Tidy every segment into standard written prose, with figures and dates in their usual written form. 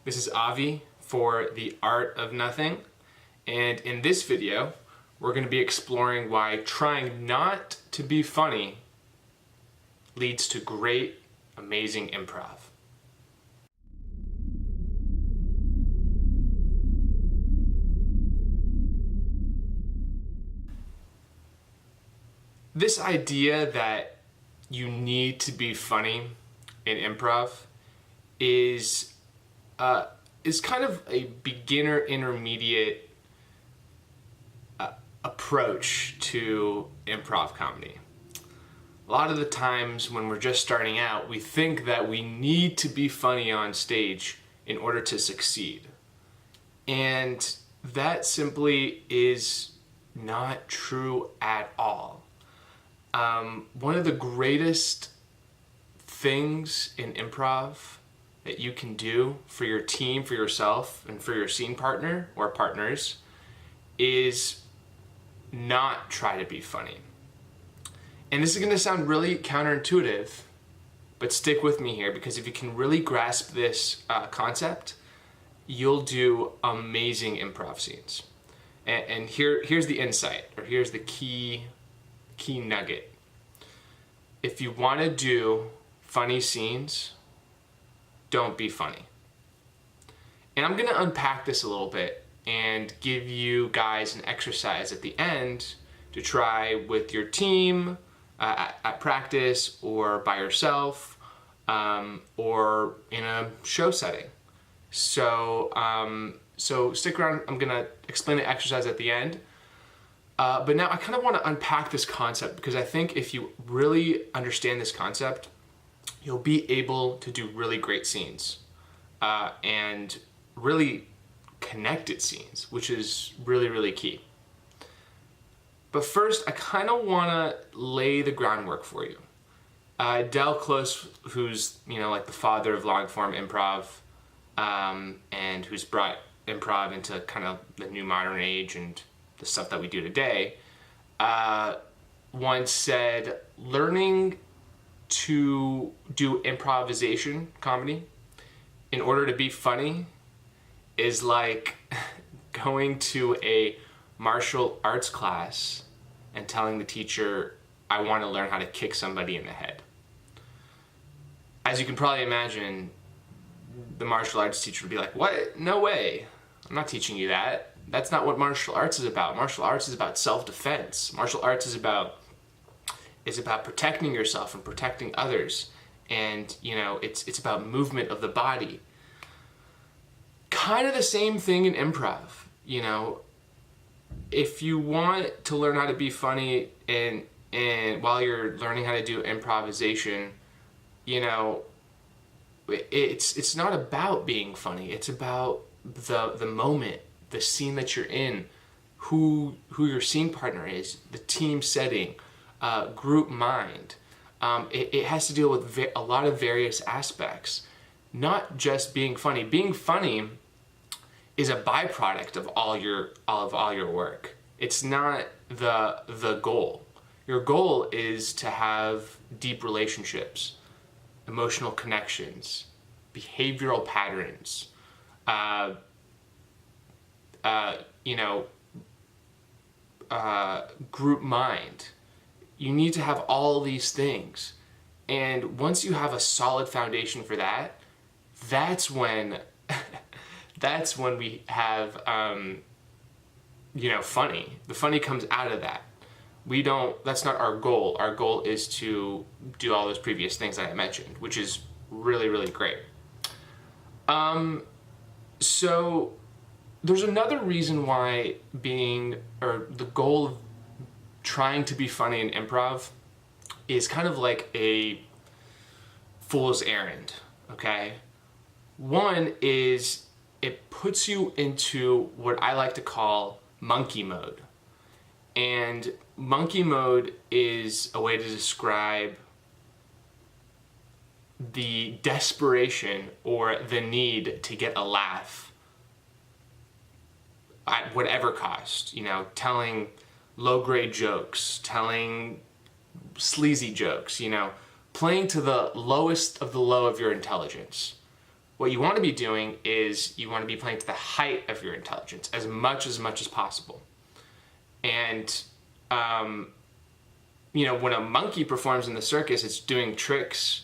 This is Avi for The Art of Nothing, and in this video, we're going to be exploring why trying not to be funny leads to great, amazing improv. This idea that you need to be funny in improv is kind of a beginner intermediate approach to improv comedy. A lot of the times when we're just starting out, we think that we need to be funny on stage in order to succeed. And that simply is not true at all. One of the greatest things in improv that you can do for your team, for yourself, and for your scene partner or partners is not try to be funny. And this is going to sound really counterintuitive, but stick with me here, because if you can really grasp this concept, you'll do amazing improv scenes. And here's the insight, or here's the key nugget. If you want to do funny scenes, don't be funny. And I'm going to unpack this a little bit and give you guys an exercise at the end to try with your team at practice or by yourself or in a show setting. So stick around. I'm going to explain the exercise at the end. But now I kind of want to unpack this concept, because I think if you really understand this concept, you'll be able to do really great scenes and really connected scenes, which is really, really key. But first, I kind of want to lay the groundwork for you. Del Close, who's like the father of long form improv, and who's brought improv into kind of the new modern age and the stuff that we do today, once said, learning to do improvisation comedy in order to be funny is like going to a martial arts class and telling the teacher, I want to learn how to kick somebody in the head. As you can probably imagine, the martial arts teacher would be like, what? No way. I'm not teaching you that. That's not what martial arts is about. Martial arts is about self-defense. Martial arts is about protecting yourself and protecting others. And, it's about movement of the body. Kind of the same thing in improv. If you want to learn how to be funny and while you're learning how to do improvisation, it's not about being funny. It's about the moment, the scene that you're in, who your scene partner is, the team setting, group mind. It has to deal with a lot of various aspects, not just being funny. Being funny is a byproduct of all of your work. It's not the goal. Your goal is to have deep relationships, emotional connections, behavioral patterns, group mind. You need to have all these things. And once you have a solid foundation for that, that's when we have, funny. The funny comes out of that. That's not our goal. Our goal is to do all those previous things that I mentioned, which is really, really great. So there's another reason why the goal of trying to be funny in improv is kind of like a fool's errand, okay? One is it puts you into what I like to call monkey mode. And monkey mode is a way to describe the desperation or the need to get a laugh at whatever cost, telling low-grade jokes, telling sleazy jokes, playing to the lowest of the low of your intelligence. What you want to be doing is you want to be playing to the height of your intelligence as much as possible. And, when a monkey performs in the circus, it's doing tricks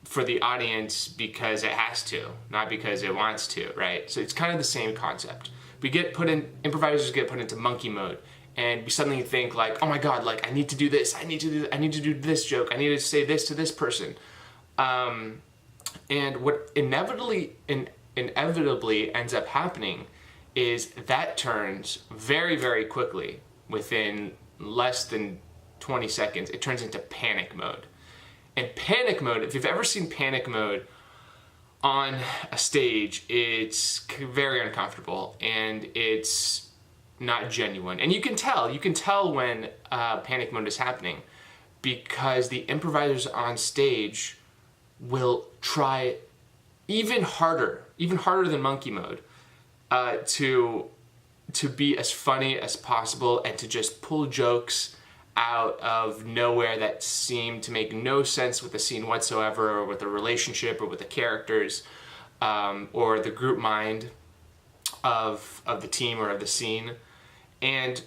for the audience because it has to, not because it wants to, right? So it's kind of the same concept. Improvisers get put into monkey mode, and we suddenly think like, oh my God, like I need to do this, I need to do this joke, I need to say this to this person. And what inevitably ends up happening is that turns very, very quickly, within less than 20 seconds, it turns into panic mode. And panic mode, if you've ever seen panic mode on a stage, it's very uncomfortable and it's not genuine. And you can tell when panic mode is happening, because the improvisers on stage will try even harder than monkey mode, to be as funny as possible and to just pull jokes out of nowhere that seem to make no sense with the scene whatsoever, or with the relationship, or with the characters, or the group mind of the team or of the scene. And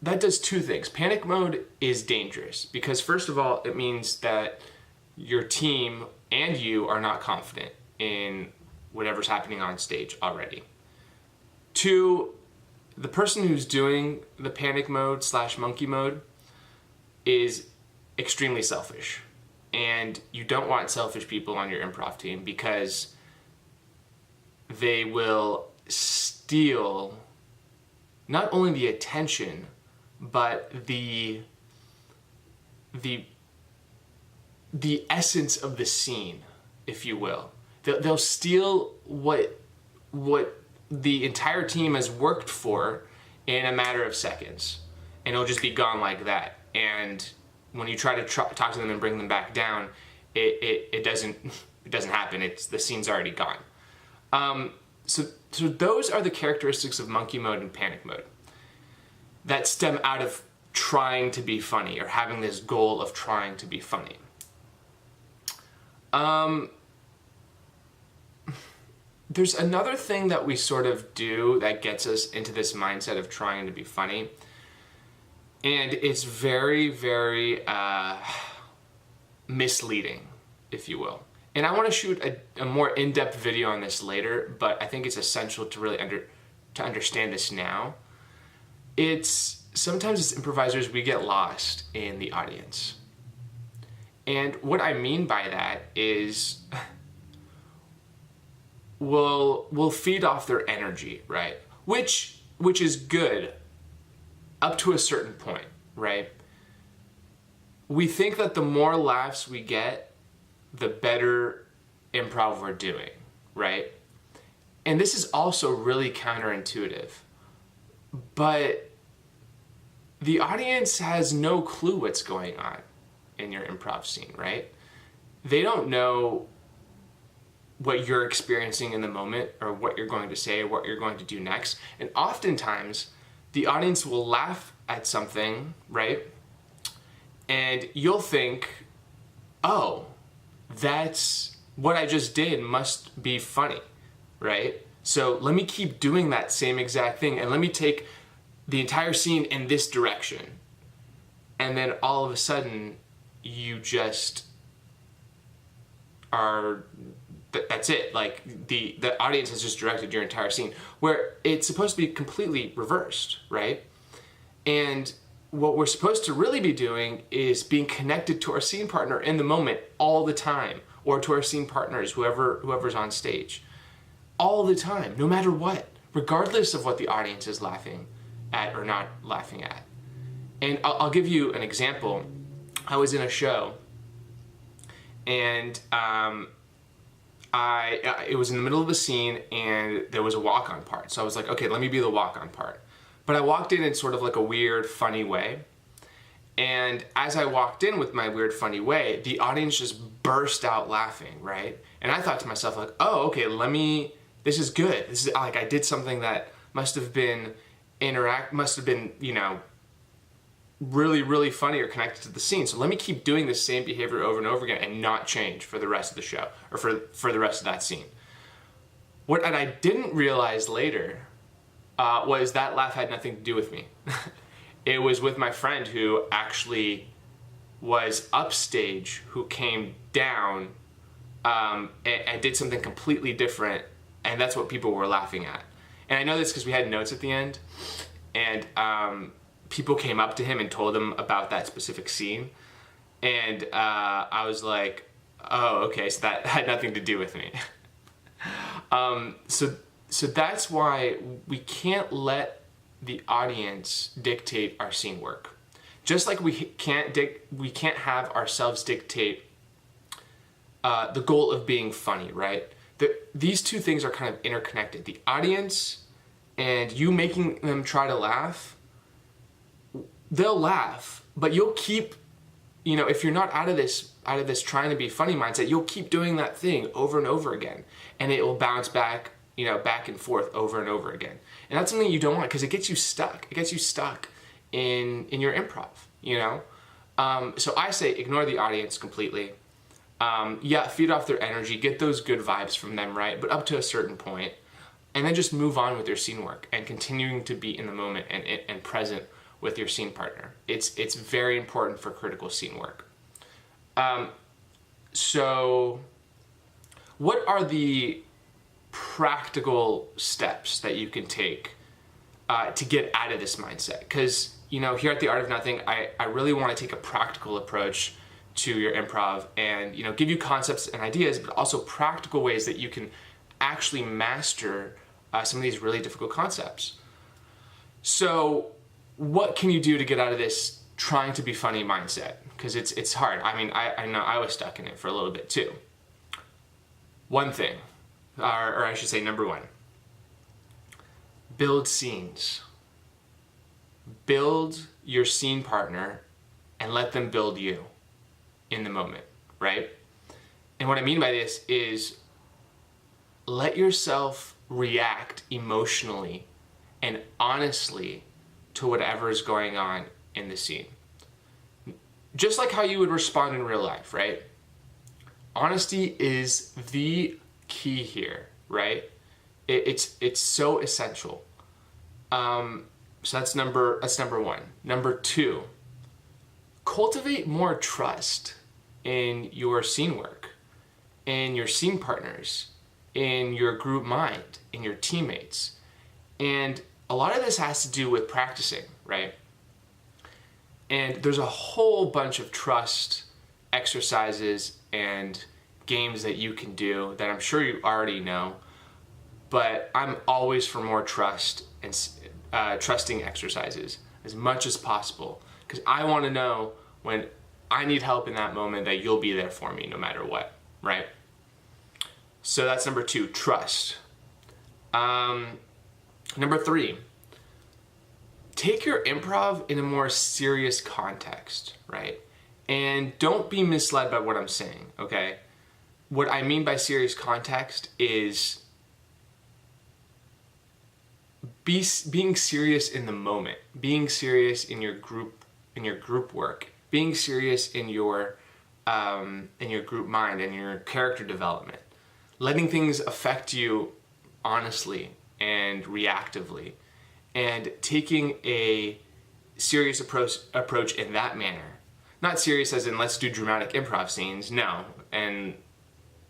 that does two things. Panic mode is dangerous because, first of all, it means that your team and you are not confident in whatever's happening on stage already. Two, the person who's doing the panic mode / monkey mode is extremely selfish. And you don't want selfish people on your improv team, because they will steal not only the attention, but the essence of the scene, if you will. They'll steal what the entire team has worked for in a matter of seconds, and it'll just be gone like that. And when you try to talk to them and bring them back down, it doesn't happen. The scene's already gone. So those are the characteristics of monkey mode and panic mode that stem out of trying to be funny, or having this goal of trying to be funny. There's another thing that we sort of do that gets us into this mindset of trying to be funny, and it's very, very misleading, if you will. And I want to shoot a more in-depth video on this later, but I think it's essential to really understand this now. Sometimes as improvisers, we get lost in the audience. And what I mean by that is we'll feed off their energy, right? Which is good up to a certain point, right? We think that the more laughs we get, the better improv we're doing, right? And this is also really counterintuitive. But the audience has no clue what's going on in your improv scene, right? They don't know what you're experiencing in the moment, or what you're going to say, or what you're going to do next. And oftentimes, the audience will laugh at something, right? And you'll think, oh, that's what I just did must be funny, right? So let me keep doing that same exact thing, and let me take the entire scene in this direction. And then all of a sudden, you just are, that's it. Like the audience has just directed your entire scene, where it's supposed to be completely reversed, right? And what we're supposed to really be doing is being connected to our scene partner in the moment all the time, or to our scene partners, whoever's on stage, all the time, no matter what, regardless of what the audience is laughing at or not laughing at. And I'll give you an example. I was in a show, and it was in the middle of the scene, and there was a walk-on part. So I was like, okay, let me be the walk-on part. But I walked in sort of like a weird, funny way. And as I walked in with my weird, funny way, the audience just burst out laughing, right? And I thought to myself, like, oh, okay, this is good. This is like, I did something that must have been, really, really funny or connected to the scene. So let me keep doing the same behavior over and over again and not change for the rest of the show or for the rest of that scene. What I didn't realize later was that laugh had nothing to do with me. It was with my friend who actually was upstage, who came down and did something completely different, and that's what people were laughing at. And I know this because we had notes at the end, and people came up to him and told him about that specific scene, and I was like, oh, okay, so that had nothing to do with me. So that's why we can't let the audience dictate our scene work. Just like we can't have ourselves dictate the goal of being funny, right? These two things are kind of interconnected. The audience and you making them try to laugh, they'll laugh, but you'll keep, if you're not out of this trying to be funny mindset, you'll keep doing that thing over and over again, and it will bounce back, back and forth over and over again. And that's something you don't want, because it gets you stuck. It gets you stuck in your improv, So I say ignore the audience completely. Feed off their energy, get those good vibes from them, right? But up to a certain point, and then just move on with your scene work and continuing to be in the moment and present with your scene partner. It's very important for critical scene work. So what are the practical steps that you can take to get out of this mindset? Because, here at The Art of Nothing, I really want to take a practical approach to your improv and, give you concepts and ideas, but also practical ways that you can actually master some of these really difficult concepts. So what can you do to get out of this trying to be funny mindset? Because it's hard. I mean, I know I was stuck in it for a little bit too. One thing, or I should say number one, build scenes. Build your scene partner and let them build you in the moment, right? And what I mean by this is let yourself react emotionally and honestly to whatever is going on in the scene. Just like how you would respond in real life, right? Honesty is the key here, right? It's so essential. So that's number one. Number two, cultivate more trust in your scene work, in your scene partners, in your group mind, in your teammates. And a lot of this has to do with practicing, right? And there's a whole bunch of trust exercises and games that you can do that I'm sure you already know, but I'm always for more trust and trusting exercises as much as possible, because I want to know when I need help in that moment that you'll be there for me no matter what, right? So that's number two, trust. Number three, take your improv in a more serious context, right? And don't be misled by what I'm saying, okay? What I mean by serious context is being serious in the moment, being serious in your group work, being serious in your group mind and your character development, letting things affect you honestly and reactively, and taking a serious approach in that manner. Not serious as in let's do dramatic improv scenes, no. And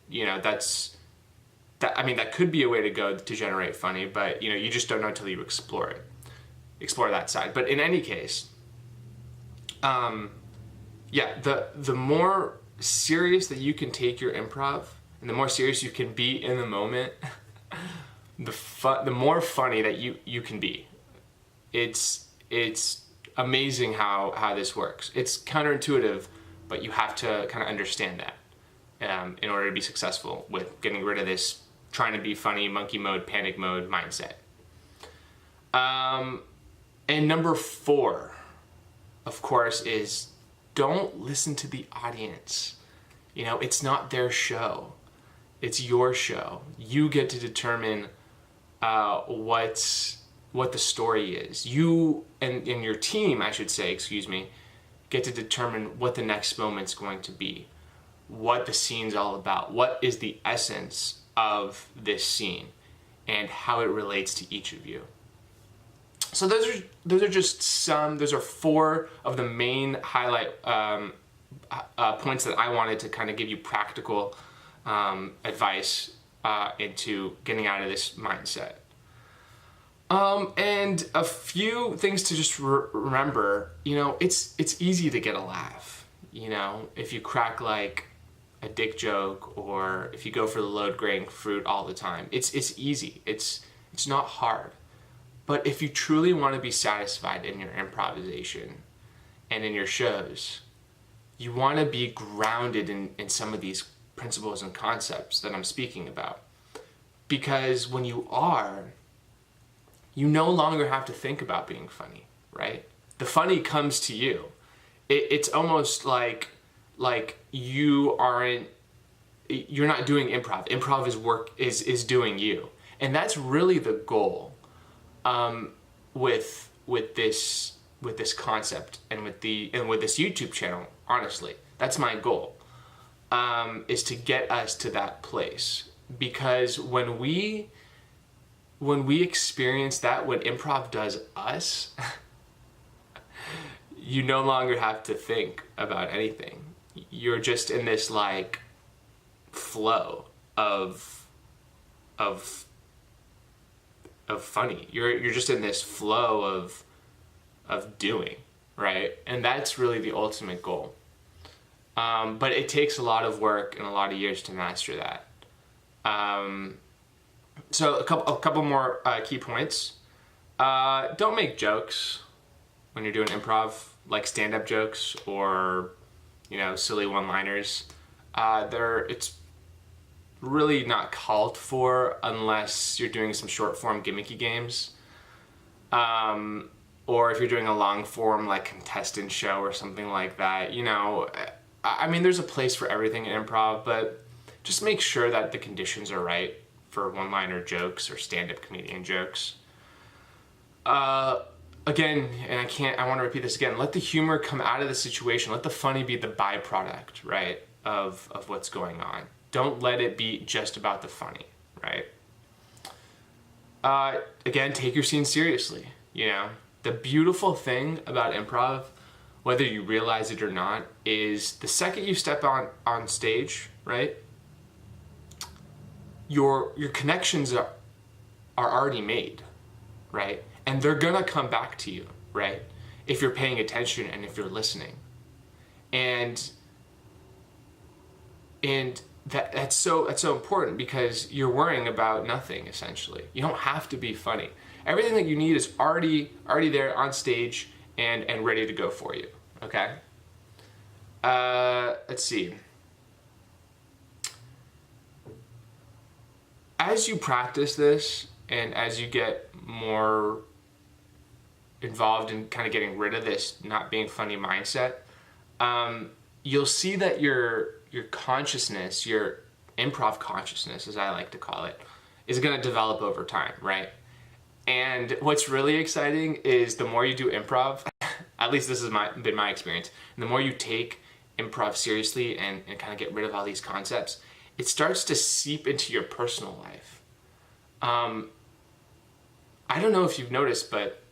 that could be a way to go to generate funny, but you just don't know until you explore that side. But in any case, the more serious that you can take your improv and the more serious you can be in the moment, the more funny that you can be. It's amazing how this works. It's counterintuitive, but you have to kind of understand that in order to be successful with getting rid of this trying to be funny, monkey mode, panic mode mindset. And number four, of course, is don't listen to the audience. It's not their show. It's your show. You get to determine what's what the story is. You and your team, I should say, excuse me, get to determine what the next moment's going to be, what the scene's all about, what is the essence of this scene, and how it relates to each of you. So those are four of the main highlight points that I wanted to kind of give you practical advice into getting out of this mindset. And a few things to just remember, it's easy to get a laugh, if you crack like a dick joke, or if you go for the low-grade fruit all the time. It's easy. It's not hard. But if you truly want to be satisfied in your improvisation and in your shows, you want to be grounded in some of these principles and concepts that I'm speaking about. Because when you are, you no longer have to think about being funny, right? The funny comes to you. It's almost like you're not doing improv. Improv is doing you. And that's really the goal with this concept and with this YouTube channel. Honestly, that's my goal, is to get us to that place. Because when we experience that, what improv does us, you no longer have to think about anything. You're just in this like flow of funny. You're just in this flow of doing, right? And that's really the ultimate goal. But it takes a lot of work and a lot of years to master that. So a couple more key points. Don't make jokes when you're doing improv, like stand-up jokes or silly one-liners. It's really not called for unless you're doing some short-form gimmicky games, or if you're doing a long-form like contestant show or something like that. I mean, there's a place for everything in improv, but just make sure that the conditions are right for one-liner jokes or stand-up comedian jokes. Again, and I want to repeat this again, let the humor come out of the situation. Let the funny be the byproduct, right, of what's going on. Don't let it be just about the funny, right? Again, take your scene seriously, The beautiful thing about improv, whether you realize it or not, is the second you step on stage, right, your connections are already made, right? And they're gonna come back to you, right? If you're paying attention and if you're listening. And that's so important, because you're worrying about nothing, essentially. You don't have to be funny. Everything that you need is already there on stage and ready to go for you, okay? Let's see. As you practice this and as you get more involved in kind of getting rid of this not being funny mindset, you'll see that your consciousness, your improv consciousness, as I like to call it, is going to develop over time, right? And what's really exciting is the more you do improv, at least this has been my experience, and the more you take improv seriously and kind of get rid of all these concepts, it starts to seep into your personal life. I don't know if you've noticed, but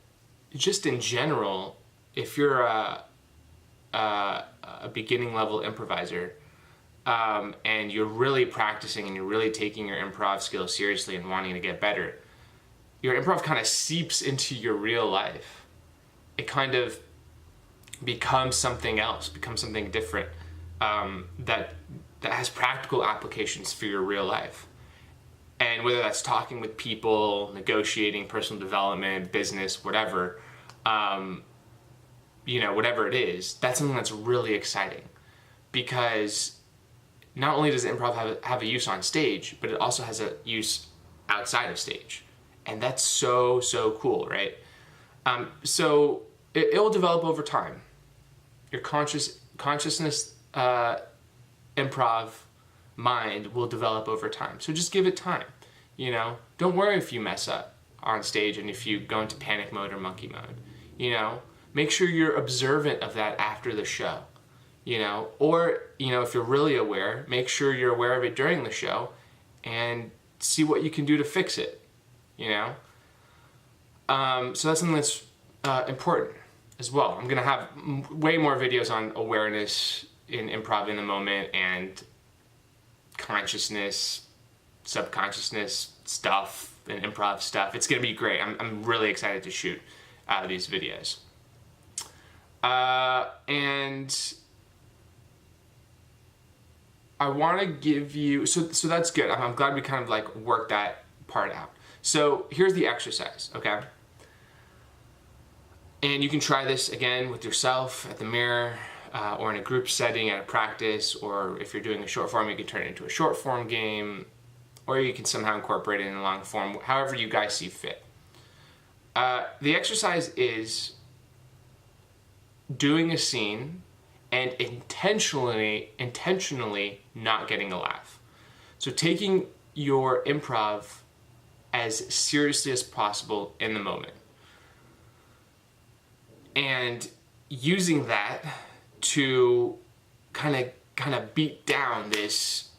just in general, if you're a beginning level improviser, and you're really practicing and you're really taking your improv skills seriously and wanting to get better, your improv kind of seeps into your real life. It kind of becomes something else, becomes something different, that has practical applications for your real life. And whether that's talking with people, negotiating, personal development, business, whatever, whatever it is, that's something that's really exciting. Because not only does improv have a use on stage, but it also has a use outside of stage. And that's so cool, right? So it will develop over time. Your consciousness improv mind will develop over time. So just give it time, Don't worry if you mess up on stage and if you go into panic mode or monkey mode. You know, make sure you're observant of that after the show. You know, or, you know, if you're really aware, make sure you're aware of it during the show and see what you can do to fix it, you know? So that's something that's important as well. I'm going to have way more videos on awareness in improv in the moment and consciousness, subconsciousness stuff and improv stuff. It's going to be great. I'm really excited to shoot these videos. And I want to give you, so that's good. I'm glad we kind of like worked that part out. So here's the exercise, okay? And you can try this again with yourself at the mirror or in a group setting at a practice, or if you're doing a short form, you can turn it into a short form game, or you can somehow incorporate it in a long form, however you guys see fit. The exercise is doing a scene and intentionally not getting a laugh. So taking your improv as seriously as possible in the moment. And using that to kind of beat down this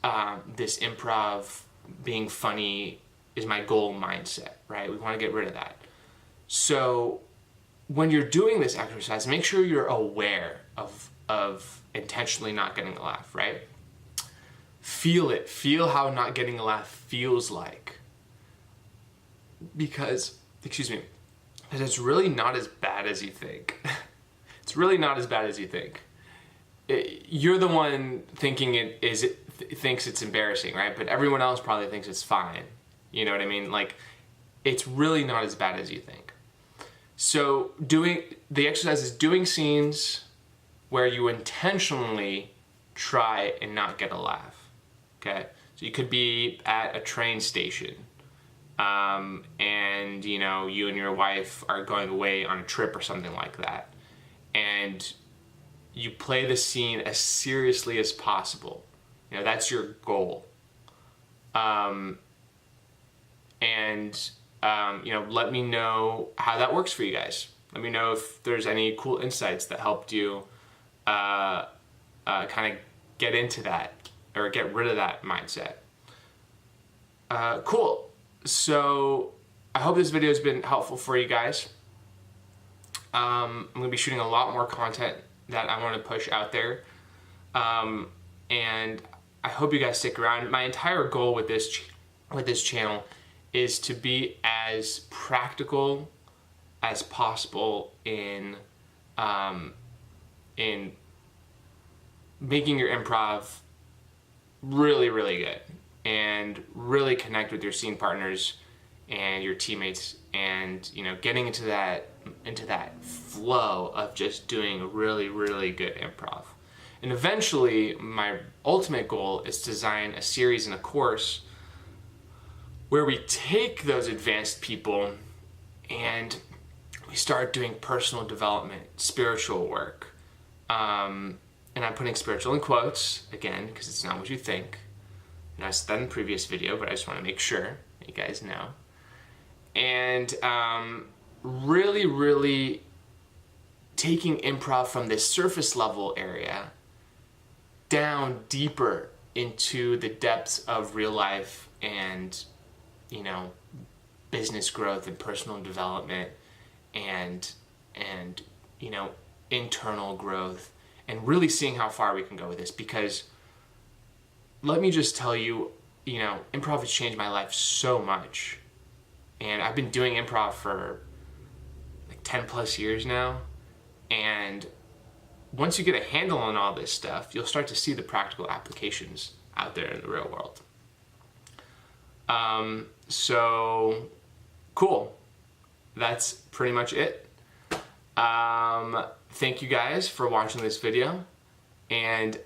this improv being funny is my goal mindset, right? We want to get rid of that. So when you're doing this exercise, make sure you're aware of intentionally not getting a laugh, right? Feel it. Feel how not getting a laugh feels like. Because it's really not as bad as you think. It's really not as bad as you think. You're the one thinking thinks it's embarrassing, right? But everyone else probably thinks it's fine. You know what I mean? Like, it's really not as bad as you think. So the exercise is doing scenes where you intentionally try and not get a laugh, okay? So you could be at a train station, and you know, you and your wife are going away on a trip or something like that, and you play the scene as seriously as possible. You know, that's your goal. You know, let me know how that works for you guys. Let me know if there's any cool insights that helped you kind of get into that or get rid of that mindset. Cool. So I hope this video has been helpful for you guys. I'm going to be shooting a lot more content that I want to push out there. And I hope you guys stick around. My entire goal with this channel is to be as practical as possible in making your improv really, really good and really connect with your scene partners and your teammates, and you know, getting into that flow of just doing really, really good improv. And eventually, my ultimate goal is to design a series and a course where we take those advanced people and we start doing personal development, spiritual work. And I'm putting spiritual in quotes, again, because it's not what you think. And I said that in the previous video, but I just want to make sure you guys know. And really, really taking improv from this surface level area down deeper into the depths of real life and, you know, business growth and personal development and you know, internal growth, and really seeing how far we can go with this. Because let me just tell you, you know, improv has changed my life so much. And I've been doing improv for like 10 plus years now. And once you get a handle on all this stuff, you'll start to see the practical applications out there in the real world. So cool. That's pretty much it. Thank you guys for watching this video, and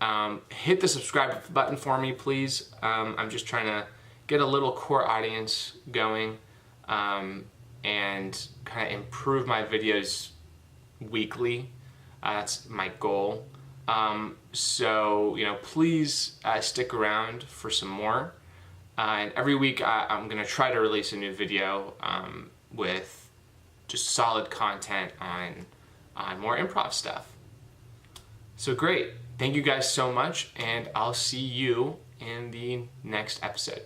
hit the subscribe button for me, please. I'm just trying to get a little core audience going, and kind of improve my videos weekly. That's my goal. So, you know, please stick around for some more. And every week I'm going to try to release a new video. with just solid content on more improv stuff. So great. Thank you guys so much, and I'll see you in the next episode.